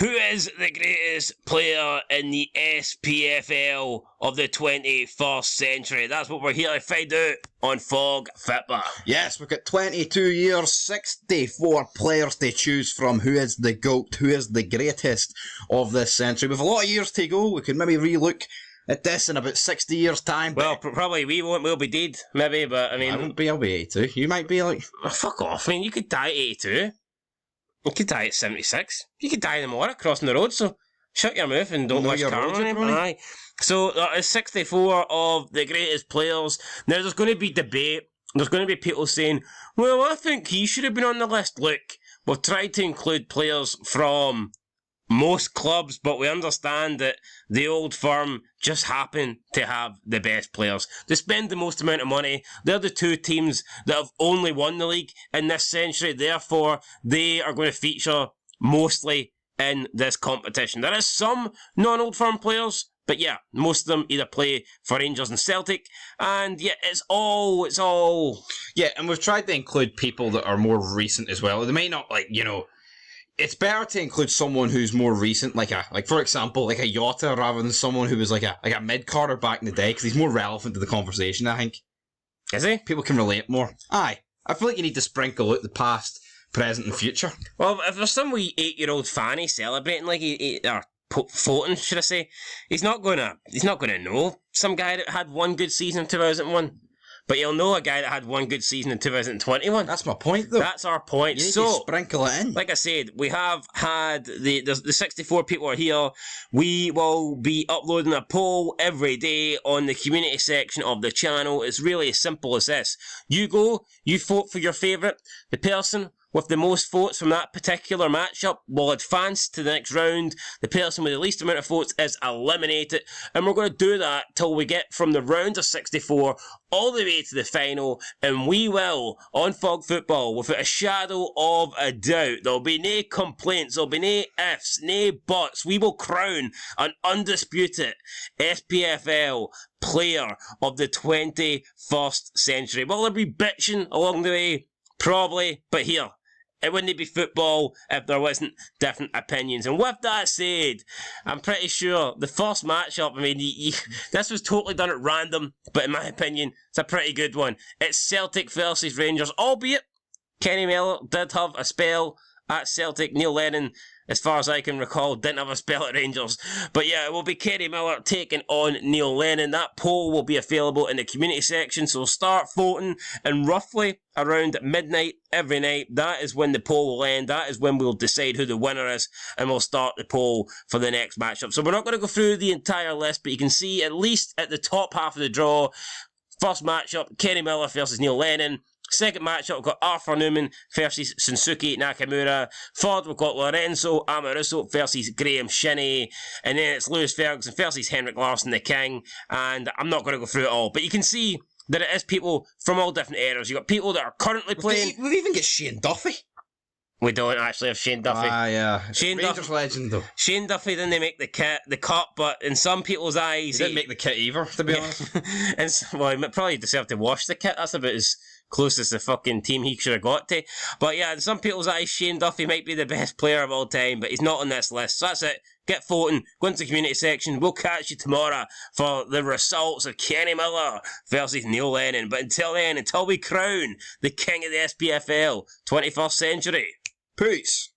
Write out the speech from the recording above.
Who is the greatest player in the SPFL of the 21st century? That's what we're here to find out on Fog Football. Yes, we've got 22 years, 64 players to choose from. Who is the GOAT? Who is the greatest of this century? We've a lot of years to go. We could maybe relook at this in about 60 years' time. Well, probably we won't. We'll be dead, maybe, but I mean... I won't be, I'll be 82. You might be like... Oh, fuck off. I mean, you could die at 82. You could die at 76. You could die tomorrow crossing the road, so shut your mouth and don't wish karma on him. Aye. So, that is 64 of the greatest players. Now, there's going to be debate. There's going to be people saying, well, I think he should have been on the list. Look, we've tried to include players from most clubs, but we understand that the old firm just happen to have the best players. They spend the most amount of money. They're the two teams that have only won the league in this century. Therefore, they are going to feature mostly in this competition. There is some non-old firm players, but yeah, most of them either play for Rangers and Celtic, and yeah, it's all... Yeah, and we've tried to include people that are more recent as well. They may not, like, you know... It's better to include someone who's more recent, like for example, like a Jota, rather than someone who was like a mid-carder back in the day, because he's more relevant to the conversation, I think. Is he? People can relate more. Aye. I feel like you need to sprinkle out the past, present and future. Well, if there's some wee 8-year-old fanny celebrating like or floating, should I say, he's not gonna know some guy that had one good season in 2001. But you'll know a guy that had one good season in 2021. That's my point, though. That's our point. You need to sprinkle it in. Like I said, we have had the 64 people are here. We will be uploading a poll every day on the community section of the channel. It's really as simple as this. You go, you vote for your favourite. The person with the most votes from that particular matchup will advance to the next round. The person with the least amount of votes is eliminated. And we're going to do that till we get from the round of 64 all the way to the final. And we will, on Fog Football, without a shadow of a doubt, there'll be no complaints, there'll be no ifs, no buts. We will crown an undisputed SPFL player of the 21st century. Will there be bitching along the way? Probably, but here, it wouldn't be football if there wasn't different opinions. And with that said, I'm pretty sure the first matchup, I mean, this was totally done at random, but in my opinion, it's a pretty good one. It's Celtic versus Rangers, albeit Kenny Miller did have a spell at Celtic. Neil Lennon, as far as I can recall, didn't have a spell at Rangers. But yeah, it will be Kenny Miller taking on Neil Lennon. That poll will be available in the community section, so start voting. And roughly around midnight every night, that is when the poll will end. That is when we'll decide who the winner is, and we'll start the poll for the next matchup. So we're not going to go through the entire list, but you can see at least at the top half of the draw, first matchup, Kenny Miller versus Neil Lennon. Second matchup, we've got Arthur Newman versus Sensuke Nakamura. Third, we've got Lorenzo Amoruso versus Graham Shinney. And then it's Lewis Ferguson versus Henrik Larsson, the King. And I'm not going to go through it all. But you can see that it is people from all different eras. You've got people that are currently playing. We've even got Shane Duffy. We don't actually have Shane Duffy. Yeah. Shane Rangers Duffy, legend, though. Shane Duffy didn't make the cut, but in some people's eyes... He didn't make the kit either, to be honest. Well, he probably deserved to wash the kit. That's about as close as the fucking team he should have got to. But yeah, in some people's eyes, Shane Duffy might be the best player of all time, but he's not on this list. So that's it. Get voting. Go into the community section. We'll catch you tomorrow for the results of Kenny Miller versus Neil Lennon. But until then, until we crown the king of the SPFL 21st century. Peace.